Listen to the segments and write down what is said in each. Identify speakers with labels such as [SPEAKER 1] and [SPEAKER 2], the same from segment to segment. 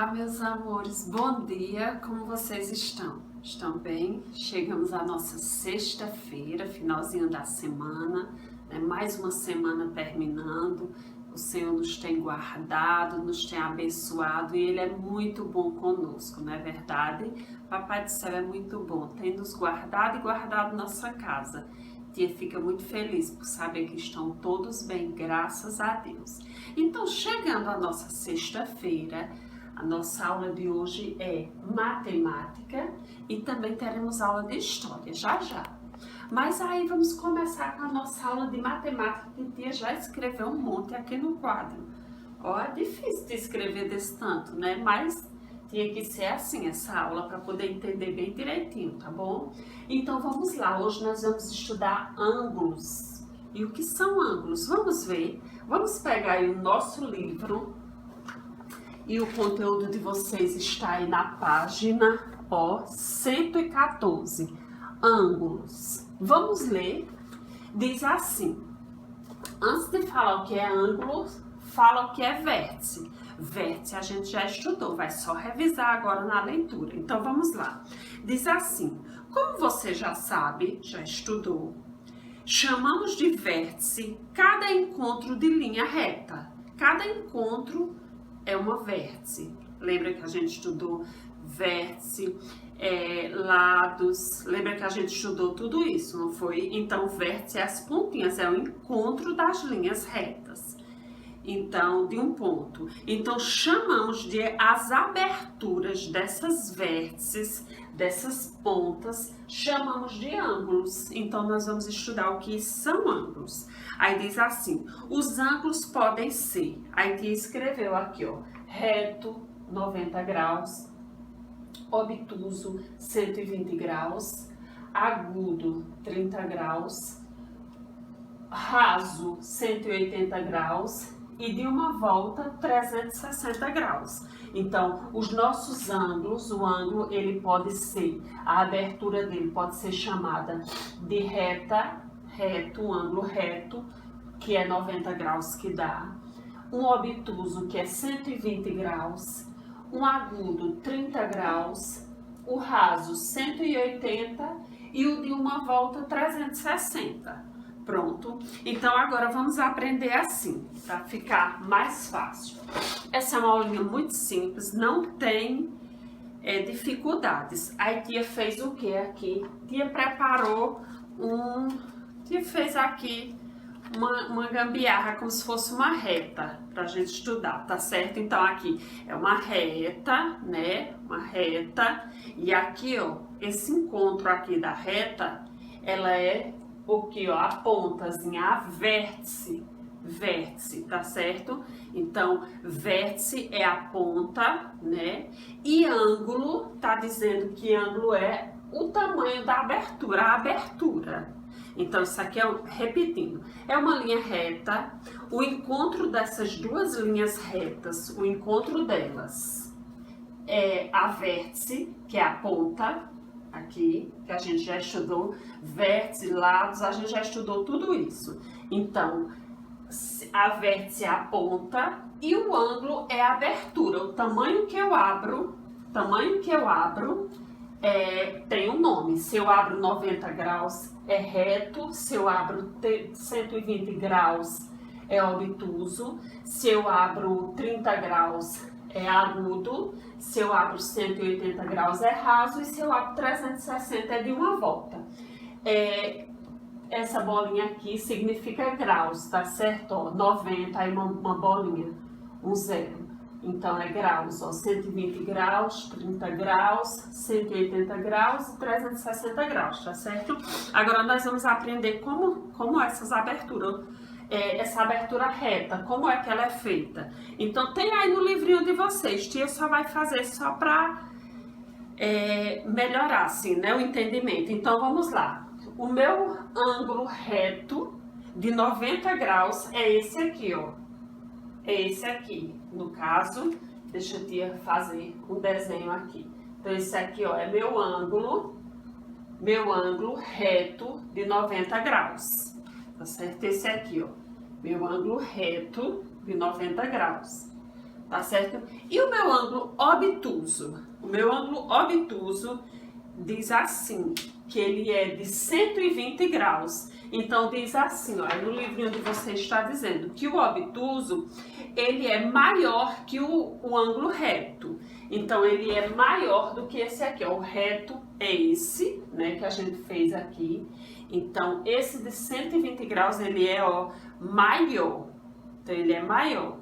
[SPEAKER 1] Olá, meus amores, bom dia, como vocês estão? Estão bem? Chegamos à nossa sexta-feira, finalzinho da semana, né? Mais uma semana terminando. O Senhor nos tem guardado, nos tem abençoado e Ele é muito bom conosco, não é verdade? Papai do Céu é muito bom, tem nos guardado e guardado nossa casa. Tia fica muito feliz por saber que estão todos bem, graças a Deus. Então, chegando à nossa sexta-feira, a nossa aula de hoje é matemática e também teremos aula de história, já já. Mas aí vamos começar com a nossa aula de matemática, que a tia já escreveu um monte aqui no quadro. Ó, é difícil de escrever desse tanto, né? Mas tinha que ser assim essa aula para poder entender bem direitinho, tá bom? Então vamos lá, hoje nós vamos estudar ângulos. E o que são ângulos? Vamos ver. Vamos pegar aí o nosso livro. E o conteúdo de vocês está aí na página, ó, 114, ângulos. Vamos ler, diz assim, antes de falar o que é ângulo, fala o que é vértice. Vértice a gente já estudou, vai só revisar agora na leitura. Então vamos lá, diz assim, como você já sabe, já estudou, chamamos de vértice cada encontro de linha reta. Cada encontro é uma vértice. Lembra que a gente estudou vértice, lados, lembra que a gente estudou tudo isso, não foi? Então, vértice é as pontinhas, é o encontro das linhas retas. Então, de um ponto. Então, chamamos de as aberturas dessas vértices, dessas pontas, chamamos de ângulos. Então, nós vamos estudar o que são ângulos. Aí diz assim, os ângulos podem ser, aí tia escreveu aqui, ó, reto, 90 graus, obtuso, 120 graus, agudo, 30 graus, raso, 180 graus e de uma volta, 360 graus. Então, os nossos ângulos, o ângulo, ele pode ser, a abertura dele pode ser chamada de reta, reto, um ângulo reto, que é 90 graus que dá, um obtuso, que é 120 graus, um agudo, 30 graus, o raso, 180 e o de uma volta, 360. Pronto? Então, agora vamos aprender assim, para ficar mais fácil. Essa é uma aulinha muito simples, não tem dificuldades. A tia fez o que aqui? Tia preparou tia fez aqui uma gambiarra, como se fosse uma reta, pra gente estudar, tá certo? Então, aqui é uma reta, né? Uma reta. E aqui, ó, esse encontro aqui da reta, ela é o que, ó, a pontazinha, a vértice. Vértice, tá certo? Então, vértice é a ponta, né? E ângulo, tá dizendo que ângulo é o tamanho da abertura, a abertura. Então, isso aqui repetindo, é uma linha reta, o encontro dessas duas linhas retas, o encontro delas é a vértice, que é a ponta, aqui, que a gente já estudou, vértice, lados, a gente já estudou tudo isso. Então, a vértice é a ponta e o ângulo é a abertura, o tamanho que eu abro, tem um nome. Se eu abro 90 graus é reto, se eu abro 120 graus é obtuso, se eu abro 30 graus é agudo, se eu abro 180 graus é raso e se eu abro 360 é de uma volta. Essa bolinha aqui significa graus, tá certo? Ó, 90, aí uma bolinha, um zero. Então, é graus, ó, 120 graus, 30 graus, 180 graus e 360 graus, tá certo? Agora, nós vamos aprender como essas aberturas, essa abertura reta, como é que ela é feita. Então, tem aí no livrinho de vocês, tia só vai fazer só para melhorar, assim, né, o entendimento. Então, vamos lá. O meu ângulo reto de 90 graus é esse aqui, ó. É esse aqui, no caso, deixa eu tia fazer um desenho aqui. Então, esse aqui, ó, é meu ângulo reto de 90 graus, tá certo? Esse aqui, ó, meu ângulo reto de 90 graus. tá certo? E o meu ângulo obtuso? O meu ângulo obtuso diz assim, que ele é de 120 graus. Então, diz assim, ó, no livrinho onde você está dizendo que o obtuso, ele é maior que o ângulo reto. Então, ele é maior do que esse aqui, ó. O reto é esse, né, que a gente fez aqui. Então, esse de 120 graus, ele é, ó, maior. Então, ele é maior,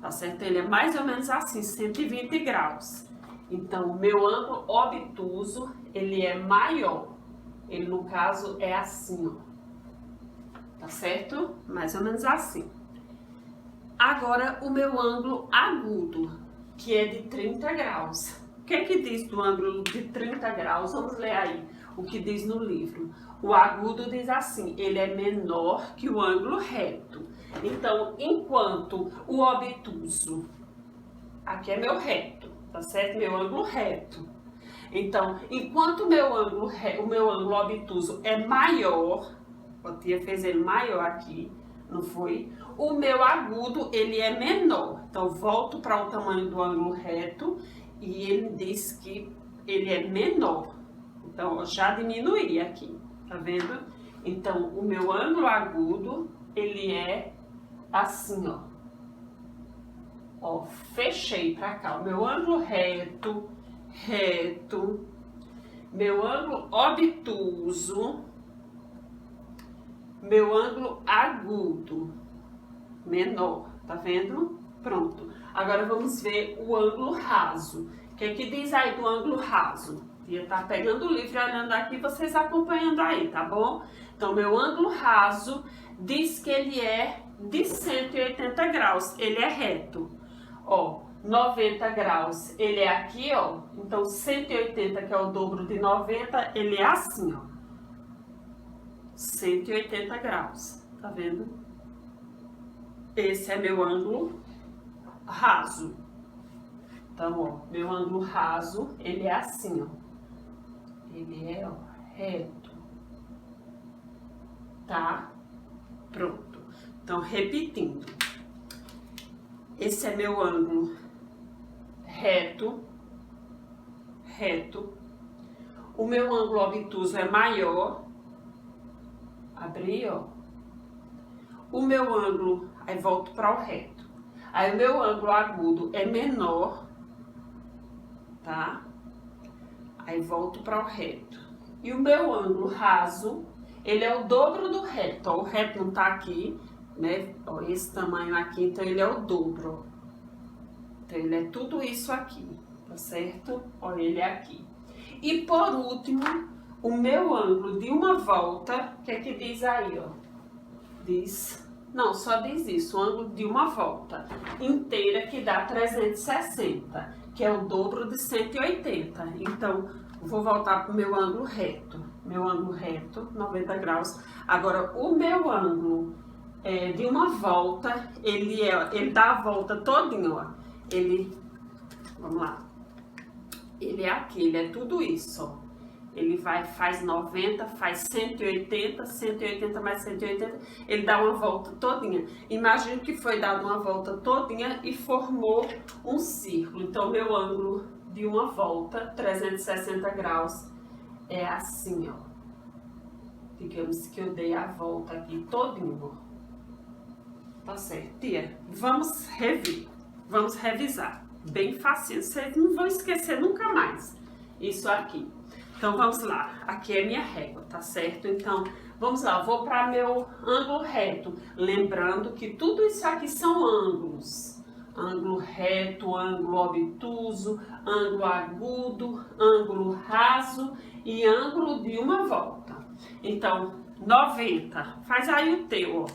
[SPEAKER 1] tá certo? Ele é mais ou menos assim, 120 graus. Então, o meu ângulo obtuso, ele é maior. Ele, no caso, é assim, ó. Tá certo? Mais ou menos assim. Agora, o meu ângulo agudo, que é de 30 graus. O que é que diz do ângulo de 30 graus? Vamos ler aí o que diz no livro. O agudo diz assim, ele é menor que o ângulo reto. Então, enquanto o obtuso, aqui é meu reto, tá certo? Meu ângulo reto. Então, enquanto o meu ângulo obtuso é maior, a tia fez ele maior aqui, não foi? O meu agudo, ele é menor. Então, volto para o tamanho do ângulo reto e ele diz que ele é menor. Então, ó, já diminuí aqui, tá vendo? Então, o meu ângulo agudo, ele é assim, ó. Ó, fechei para cá. O meu ângulo reto, meu ângulo obtuso, meu ângulo agudo, menor, tá vendo? Pronto. Agora vamos ver o ângulo raso. O que é que diz aí do ângulo raso? Eu tá pegando o livro e olhando aqui, vocês acompanhando aí, tá bom? Então, meu ângulo raso diz que ele é de 180 graus, ele é reto. Ó, 90 graus, ele é aqui, ó. Então, 180, que é o dobro de 90, ele é assim, ó. 180 graus, tá vendo? Esse é meu ângulo raso. Então, ó, meu ângulo raso, ele é assim, ó. Ele é, ó, reto. Tá? Pronto. Então, repetindo. Esse é meu ângulo reto. O meu ângulo obtuso é maior. Abri, ó. O meu ângulo, aí volto para o reto. Aí o meu ângulo agudo é menor, tá? Aí volto para o reto. E o meu ângulo raso, ele é o dobro do reto. Ó, o reto não tá aqui, né? Ó, esse tamanho aqui, então ele é o dobro. Então ele é tudo isso aqui, tá certo? Ó, ele é aqui. E por último, o meu ângulo de uma volta, o que é que diz aí, ó? Diz, não, só diz isso, o ângulo de uma volta inteira que dá 360, que é o dobro de 180. Então, vou voltar para o meu ângulo reto. Meu ângulo reto, 90 graus. Agora, o meu ângulo de uma volta, ele dá a volta todinha, ó. Vamos lá. Ele é aqui, ele é tudo isso, ó. Ele faz 90, faz 180, 180 mais 180, ele dá uma volta todinha. Imagine que foi dado uma volta todinha e formou um círculo. Então, meu ângulo de uma volta, 360 graus, é assim, ó. Digamos que eu dei a volta aqui todinho, ó. Tá certo, tia? Vamos rever, vamos revisar. Bem facinho, vocês não vão esquecer nunca mais isso aqui. Então, vamos lá. Aqui é minha régua, tá certo? Então, vamos lá. Vou para meu ângulo reto. Lembrando que tudo isso aqui são ângulos. Ângulo reto, ângulo obtuso, ângulo agudo, ângulo raso e ângulo de uma volta. Então, 90. Faz aí o teu, ó.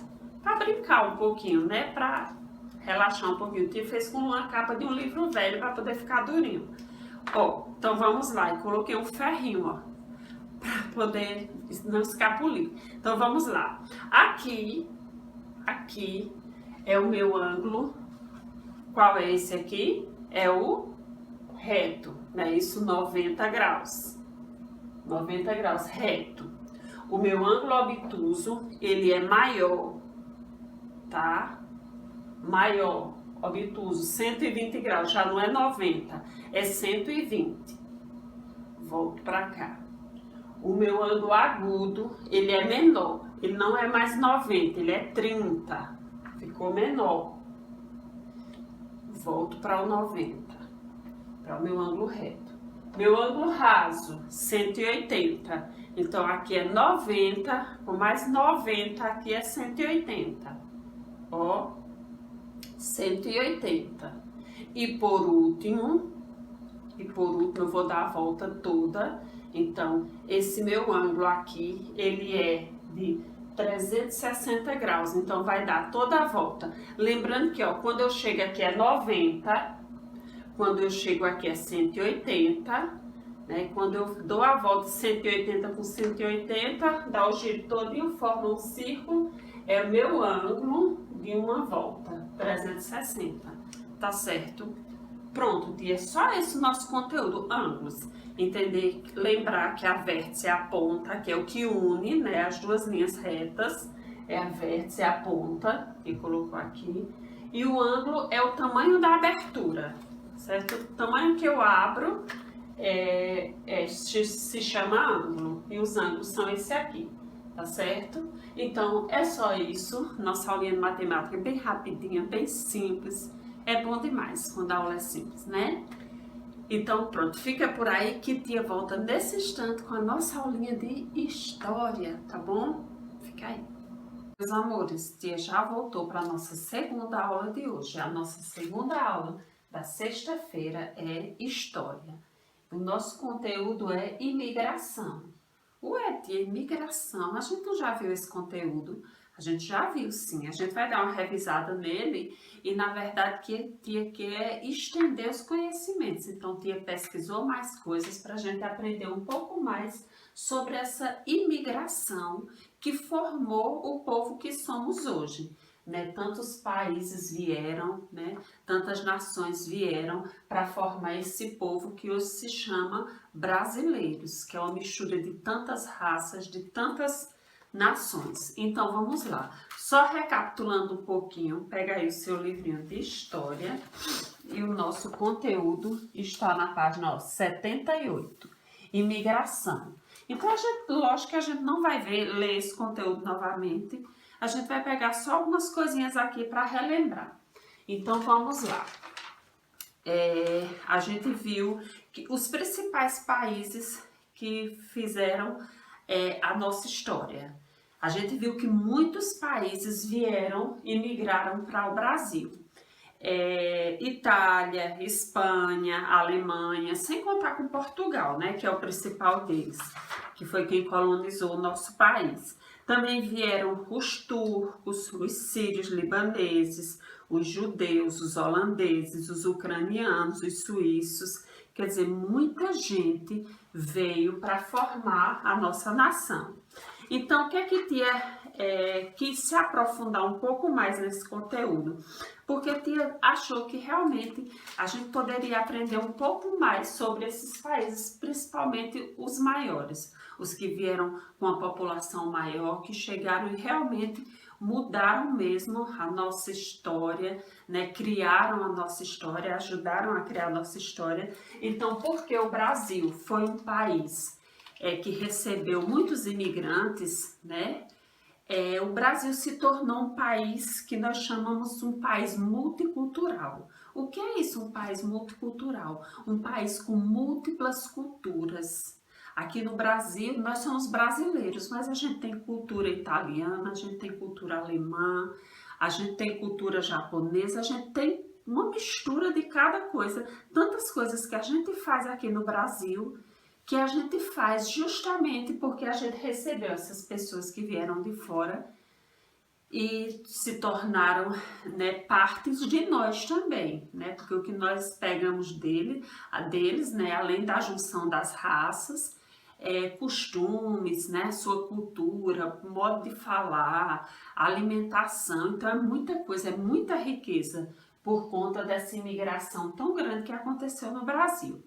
[SPEAKER 1] Para brincar um pouquinho, né? Para relaxar um pouquinho. O tio fez com uma capa de um livro velho para poder ficar durinho. Ó, então vamos lá, eu coloquei um ferrinho, ó, para poder não escapulir. Então vamos lá. Aqui é o meu ângulo. Qual é esse aqui? É o reto, né? Isso, 90 graus. 90 graus, reto. O meu ângulo obtuso, ele é maior, tá? Maior. obtuso, 120 graus, já não é 90, é 120. Volto para cá. O meu ângulo agudo, ele é menor, ele não é mais 90, ele é 30, ficou menor. Volto para o 90, para o meu ângulo reto. Meu ângulo raso, 180, então aqui é 90, com mais 90, aqui é 180, ó, 180. E por último eu vou dar a volta toda. Então, esse meu ângulo aqui, ele é de 360 graus, então vai dar toda a volta. Lembrando que, ó, quando eu chego aqui é 90, quando eu chego aqui é 180, né? Quando eu dou a volta 180 com 180, dá o giro todinho, forma um círculo, é o meu ângulo de uma volta, 360, tá certo? Pronto, tia, é só esse o nosso conteúdo, ângulos. Entender, lembrar que a vértice é a ponta, que é o que une, né, as duas linhas retas. É a vértice, é a ponta, que colocou aqui. E o ângulo é o tamanho da abertura, certo? O tamanho que eu abro se chama ângulo. E os ângulos são esse aqui, tá certo? Então, é só isso. Nossa aulinha de matemática é bem rapidinha, bem simples. É bom demais quando a aula é simples, né? Então, pronto, fica por aí que tia volta nesse instante com a nossa aulinha de história, tá bom? Fica aí. Meus amores, tia já voltou para a nossa segunda aula de hoje. A nossa segunda aula da sexta-feira é história. O nosso conteúdo é imigração. Ué, tia, imigração, a gente não já viu esse conteúdo? A gente já viu, sim. A gente vai dar uma revisada nele e, na verdade, tia quer estender os conhecimentos. Então, tia pesquisou mais coisas para a gente aprender um pouco mais sobre essa imigração que formou o povo que somos hoje, né? Tantos países vieram, né? Tantas nações vieram para formar esse povo que hoje se chama brasileiros, que é uma mistura de tantas raças, de tantas nações. Então vamos lá, só recapitulando um pouquinho, pega aí o seu livrinho de história e o nosso conteúdo está na página, ó, 78, imigração. Então lógico que a gente não vai ler esse conteúdo novamente, a gente vai pegar só algumas coisinhas aqui para relembrar. Então vamos lá. A gente viu que os principais países que fizeram a nossa história. A gente viu que muitos países vieram e migraram para o Brasil. Itália, Espanha, Alemanha, sem contar com Portugal, né, que é o principal deles, que foi quem colonizou o nosso país. Também vieram os turcos, os sírios libaneses, os judeus, os holandeses, os ucranianos, os suíços. Quer dizer, muita gente veio para formar a nossa nação. Então, o que é que tia quis se aprofundar um pouco mais nesse conteúdo? Porque a tia achou que realmente a gente poderia aprender um pouco mais sobre esses países, principalmente os maiores, os que vieram com a população maior, que chegaram e realmente mudaram mesmo a nossa história, né? Criaram a nossa história, ajudaram a criar a nossa história. Então, porque o Brasil foi um país que recebeu muitos imigrantes, né? O Brasil se tornou um país que nós chamamos de um país multicultural. O que é isso, um país multicultural? Um país com múltiplas culturas. Aqui no Brasil, nós somos brasileiros, mas a gente tem cultura italiana, a gente tem cultura alemã, a gente tem cultura japonesa, a gente tem uma mistura de cada coisa. Tantas coisas que a gente faz aqui no Brasil, que a gente faz justamente porque a gente recebeu essas pessoas que vieram de fora e se tornaram, né, partes de nós também, né? Porque o que nós pegamos deles, né, além da junção das raças, costumes, né, sua cultura, modo de falar, alimentação, então é muita coisa, é muita riqueza por conta dessa imigração tão grande que aconteceu no Brasil.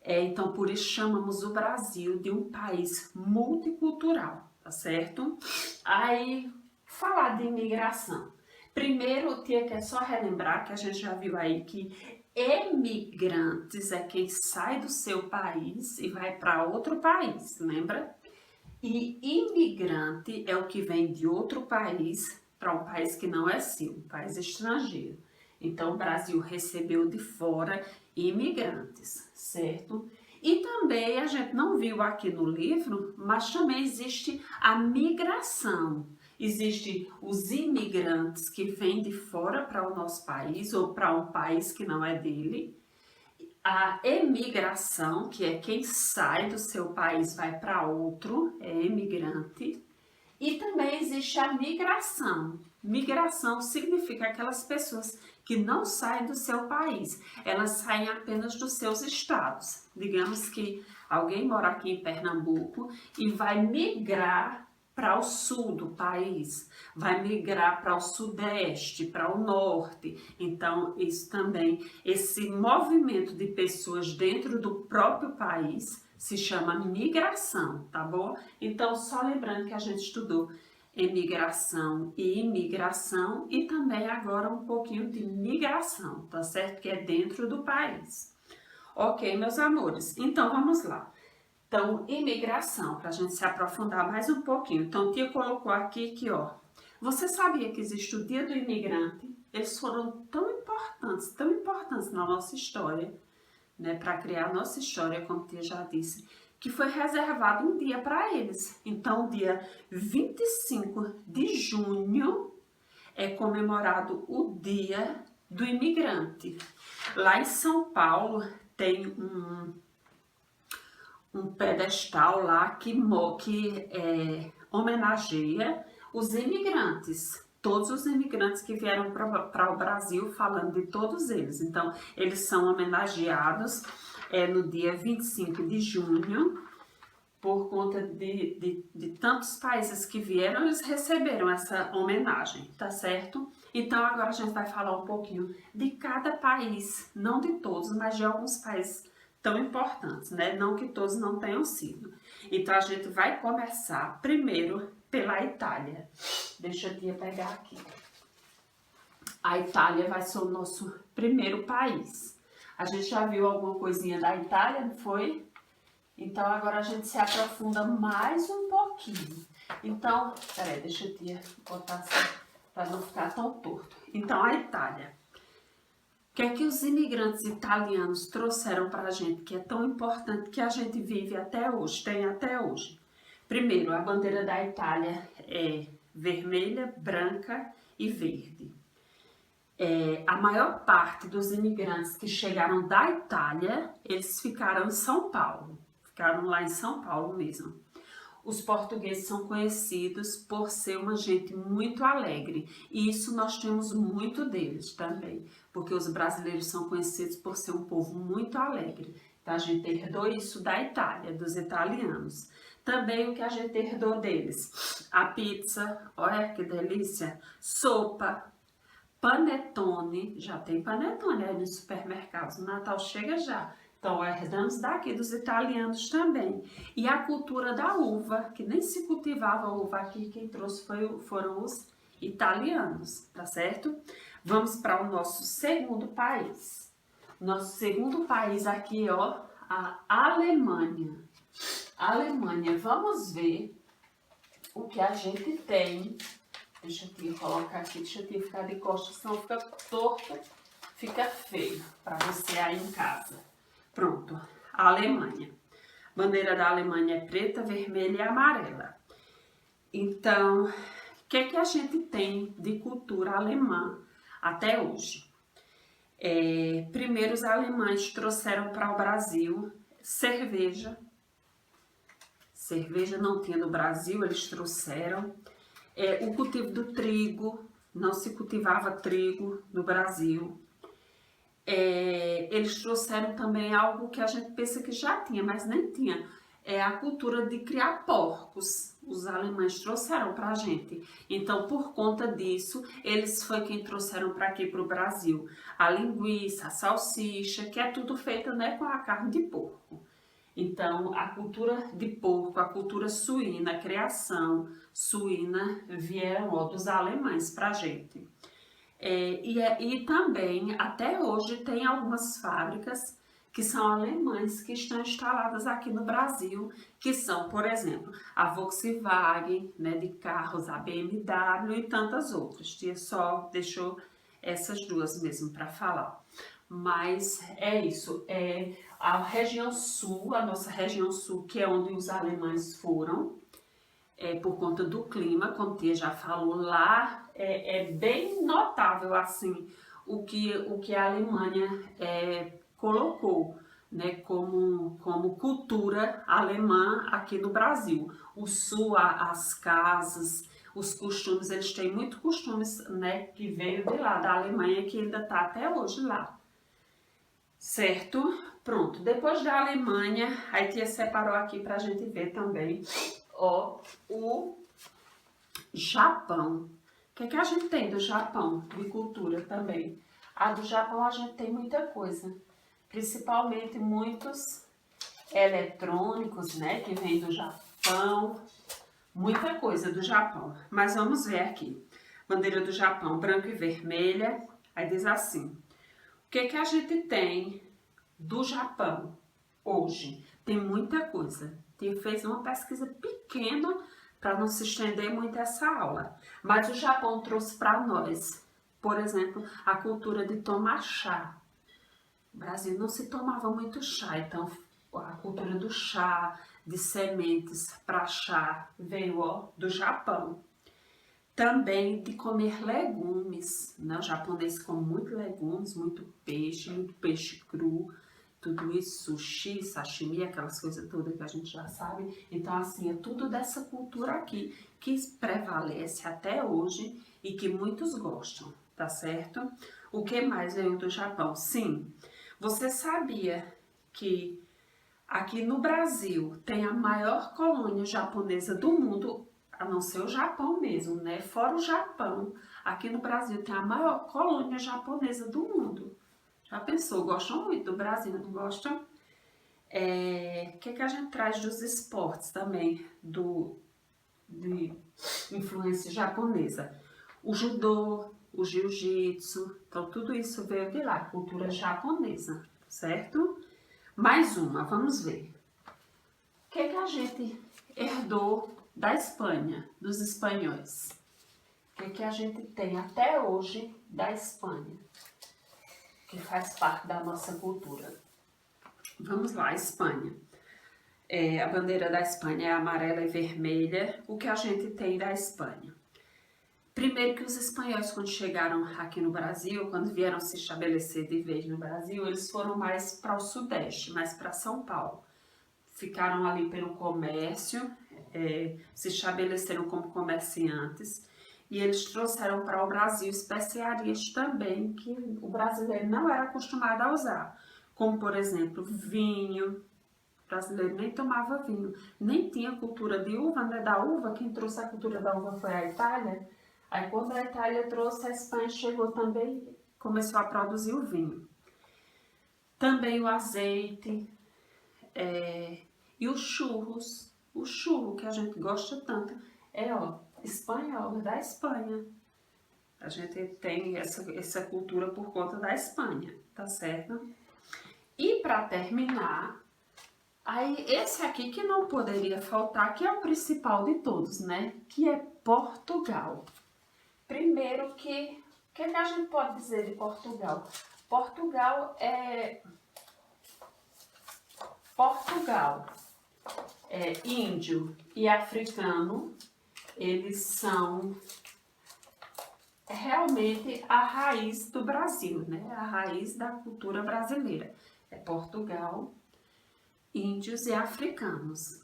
[SPEAKER 1] Então, por isso chamamos o Brasil de um país multicultural, tá certo? Aí, falar de imigração. Primeiro, tia, quer só relembrar que a gente já viu aí que emigrantes é quem sai do seu país e vai para outro país, lembra? E imigrante é o que vem de outro país para um país que não é seu, um país estrangeiro. Então, o Brasil recebeu de fora imigrantes, certo? E também a gente não viu aqui no livro, mas também existe a migração. Existem os imigrantes que vêm de fora para o nosso país ou para um país que não é dele. A emigração, que é quem sai do seu país vai para outro, é imigrante. E também existe a migração. Migração significa aquelas pessoas que não saem do seu país, elas saem apenas dos seus estados. Digamos que alguém mora aqui em Pernambuco e vai migrar para o sul do país, vai migrar para o sudeste, para o norte. Então, isso também, esse movimento de pessoas dentro do próprio país se chama migração, tá bom? Então, só lembrando que a gente estudou emigração e imigração e também agora um pouquinho de migração, tá certo? Que é dentro do país. Ok, meus amores, então vamos lá. Então, imigração, para a gente se aprofundar mais um pouquinho. Então, tia colocou aqui que, ó, você sabia que existe o Dia do Imigrante? Eles foram tão importantes na nossa história, né, para criar a nossa história, como tia já disse, que foi reservado um dia para eles. Então, dia 25 de junho é comemorado o Dia do Imigrante. Lá em São Paulo tem um pedestal lá que homenageia os imigrantes, todos os imigrantes que vieram para o Brasil, falando de todos eles. Então, eles são homenageados no dia 25 de junho, por conta de tantos países que vieram, eles receberam essa homenagem, tá certo? Então, agora a gente vai falar um pouquinho de cada país, não de todos, mas de alguns países tão importantes, né? Não que todos não tenham sido. Então, a gente vai começar primeiro pela Itália. Deixa a tia pegar aqui. A Itália vai ser o nosso primeiro país. A gente já viu alguma coisinha da Itália, não foi? Então, agora a gente se aprofunda mais um pouquinho. Então, peraí, deixa a tia botar assim, para não ficar tão torto. Então, a Itália. O que é que os imigrantes italianos trouxeram para a gente, que é tão importante, que a gente vive até hoje, tem até hoje? Primeiro, a bandeira da Itália é vermelha, branca e verde. A maior parte dos imigrantes que chegaram da Itália, eles ficaram em São Paulo. Ficaram lá em São Paulo mesmo. Os portugueses são conhecidos por ser uma gente muito alegre, e isso nós temos muito deles também, porque os brasileiros são conhecidos por ser um povo muito alegre. Então a gente herdou isso da Itália, dos italianos. Também o que a gente herdou deles: a pizza, olha que delícia, sopa, panetone, já tem panetone aí nos supermercados, o Natal chega já. Então, herdamos daqui dos italianos também. E a cultura da uva, que nem se cultivava uva aqui, quem trouxe foram os italianos, tá certo? Vamos para o nosso segundo país. Nosso segundo país aqui, ó, a Alemanha. Alemanha, vamos ver o que a gente tem. Deixa eu colocar aqui, deixa eu ficar de costas, senão fica torto, fica feio para você aí em casa. Pronto, a Alemanha. A bandeira da Alemanha é preta, vermelha e amarela. Então, o que é que a gente tem de cultura alemã até hoje? Primeiro, os alemães trouxeram para o Brasil cerveja. Cerveja não tinha no Brasil, eles trouxeram. O cultivo do trigo, não se cultivava trigo no Brasil. Eles trouxeram também algo que a gente pensa que já tinha, mas nem tinha. É a cultura de criar porcos. Os alemães trouxeram para a gente. Então, por conta disso, eles foi quem trouxeram para aqui, para o Brasil, a linguiça, a salsicha, que é tudo feito, né, com a carne de porco. Então, a cultura de porco, a cultura suína, a criação suína vieram dos alemães para a gente. E também, até hoje, tem algumas fábricas que são alemães que estão instaladas aqui no Brasil, que são, por exemplo, a Volkswagen, né, de carros, a BMW e tantas outras. Tia só deixou essas duas mesmo para falar. Mas é isso, a região sul, a nossa região sul, que é onde os alemães foram, por conta do clima, como Tia já falou, lá é bem notável assim o que a Alemanha colocou, né, como cultura alemã aqui no Brasil. O sul, as casas, os costumes, eles têm muito costumes, né, que veio de lá, da Alemanha, que ainda está até hoje lá. Certo? Pronto. Depois da Alemanha, a Tia separou aqui para a gente ver também, ó, o Japão. O que a gente tem do Japão, de cultura também? Do Japão a gente tem muita coisa, principalmente muitos eletrônicos, né, que vem do Japão, muita coisa do Japão. Mas vamos ver aqui. Bandeira do Japão, branca e vermelha. Aí diz assim: o que a gente tem do Japão hoje? Tem muita coisa. Fez uma pesquisa pequena para não se estender muito essa aula. Mas o Japão trouxe para nós, por exemplo, a cultura de tomar chá. No Brasil não se tomava muito chá, então a cultura do chá, de sementes para chá, veio do Japão. Também de comer legumes, né? O japonês come muito legumes, muito peixe cru, tudo isso, sushi, sashimi, aquelas coisas todas que a gente já sabe. Então, assim, é tudo dessa cultura aqui que prevalece até hoje e que muitos gostam, tá certo? O que mais veio do Japão? Sim, você sabia que aqui no Brasil tem a maior colônia japonesa do mundo, a não ser o Japão mesmo, né? Fora o Japão, aqui no Brasil tem a maior colônia japonesa do mundo. Já pensou? Gostam muito do Brasil, não gostam? O que a gente traz dos esportes também, de influência japonesa? O judô, o jiu-jitsu, então tudo isso veio de lá, cultura japonesa, certo? Mais uma, vamos ver. O que a gente herdou da Espanha, dos espanhóis? O que a gente tem até hoje da Espanha, que faz parte da nossa cultura? Vamos lá, Espanha. A bandeira da Espanha é amarela e vermelha. O que a gente tem da Espanha? Primeiro que os espanhóis, quando chegaram aqui no Brasil, quando vieram se estabelecer de vez no Brasil, eles foram mais para o Sudeste, mais para São Paulo. Ficaram ali pelo comércio, se estabeleceram como comerciantes e eles trouxeram para o Brasil especiarias também que o brasileiro não era acostumado a usar, como por exemplo vinho. O brasileiro nem tomava vinho, nem tinha cultura de uva, né, da uva. Quem trouxe a cultura da uva foi a Itália. Aí quando a Itália trouxe, a Espanha chegou também, começou a produzir o vinho. Também o azeite e os churros. O churro que a gente gosta tanto espanhol, da Espanha. A gente tem essa cultura por conta da Espanha, tá certo? E para terminar, aí esse aqui que não poderia faltar, que é o principal de todos, né? Que é Portugal. Primeiro o que a gente pode dizer de Portugal? Portugal é índio e africano, eles são realmente a raiz do Brasil, né? A raiz da cultura brasileira. É Portugal, índios e africanos.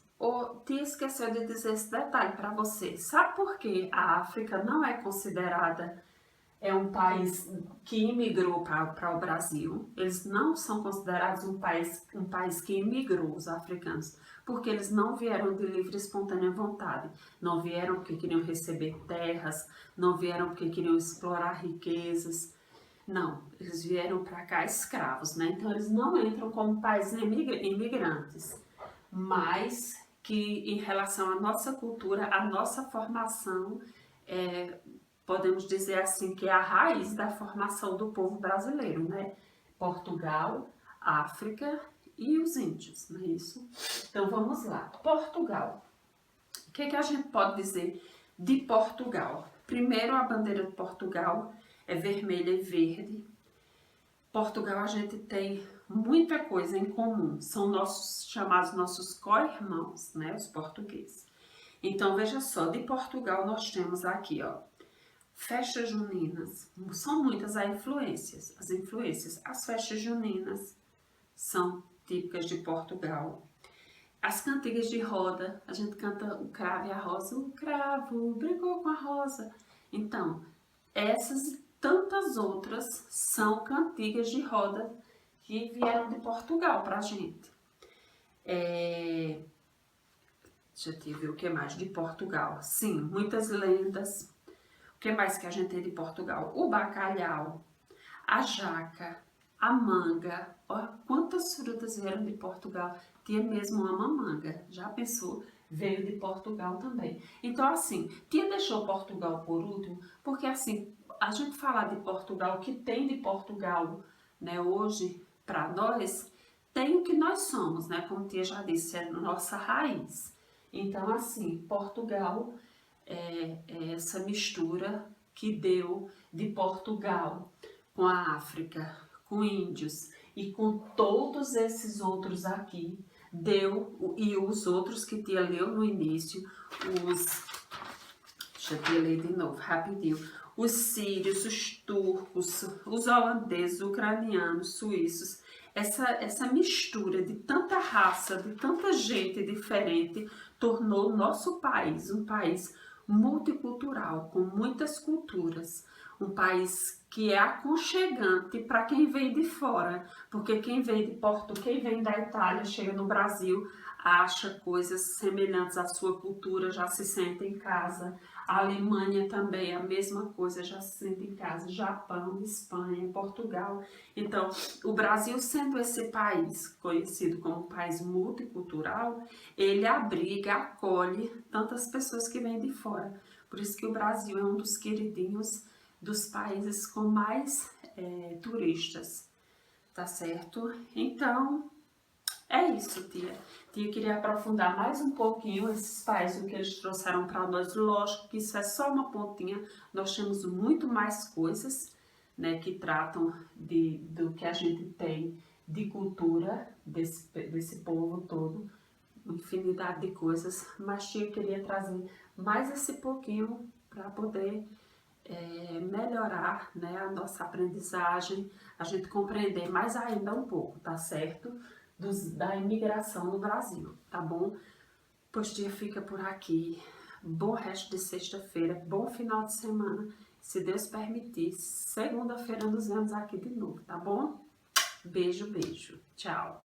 [SPEAKER 1] Tia esqueceu de dizer esse detalhe para você. Sabe por que a África não é considerada um país que imigrou para o Brasil? Eles não são considerados um país que imigrou, os africanos, porque eles não vieram de livre e espontânea vontade. Não vieram porque queriam receber terras, não vieram porque queriam explorar riquezas. Não, eles vieram para cá escravos, né? Então eles não entram como países imigrantes, mas que em relação à nossa cultura, à nossa formação, podemos dizer assim, que é a raiz da formação do povo brasileiro, né? Portugal, África e os índios, não é isso? Então vamos lá. Portugal. O que a gente pode dizer de Portugal? Primeiro, a bandeira de Portugal é vermelha e verde. Portugal, a gente tem muita coisa em comum. São chamados nossos co-irmãos, né? Os portugueses. Então, veja só, de Portugal nós temos aqui, ó, festas juninas. São muitas as influências. As festas juninas são típicas de Portugal. As cantigas de roda, a gente canta o cravo e a rosa. O cravo brincou com a rosa. Então, essas e tantas outras são cantigas de roda que vieram de Portugal pra gente. Deixa eu ver o que mais de Portugal. Sim, muitas lendas. O que mais que a gente tem de Portugal? O bacalhau, a jaca, a manga. Olha quantas frutas vieram de Portugal. Tinha mesmo uma mamanga. Já pensou? Veio de Portugal também. Então, assim, Tia deixou Portugal por último, porque assim, a gente falar de Portugal, o que tem de Portugal, né, hoje, para nós, tem o que nós somos, né? Como Tia já disse, é nossa raiz. Então, assim, Portugal é essa mistura que deu de Portugal com a África, com índios e com todos esses outros aqui, deu, e os outros que Tia leu no início, deixa eu ler de novo, rapidinho, os sírios, os turcos, os holandeses, ucranianos, suíços, essa mistura de tanta raça, de tanta gente diferente, tornou o nosso país um país multicultural, com muitas culturas, um país que é aconchegante para quem vem de fora, porque quem vem quem vem da Itália, chega no Brasil, acha coisas semelhantes à sua cultura, já se sente em casa. A Alemanha também, a mesma coisa, já se sente em casa. Japão, Espanha, Portugal. Então, o Brasil sendo esse país conhecido como um país multicultural, ele abriga, acolhe tantas pessoas que vêm de fora. Por isso que o Brasil é um dos queridinhos dos países com mais turistas, tá certo? Então, é isso, Tia. Tia queria aprofundar mais um pouquinho esses países, o que eles trouxeram para nós. Lógico que isso é só uma pontinha, nós temos muito mais coisas, né, que tratam do que a gente tem de cultura desse povo todo, infinidade de coisas, mas Tia queria trazer mais esse pouquinho para poder melhorar, né, a nossa aprendizagem, a gente compreender mais ainda um pouco, tá certo? Da imigração no Brasil, tá bom? Pois Tia fica por aqui. Bom resto de sexta-feira, bom final de semana. Se Deus permitir, segunda-feira nos vemos aqui de novo, tá bom? Beijo, beijo. Tchau.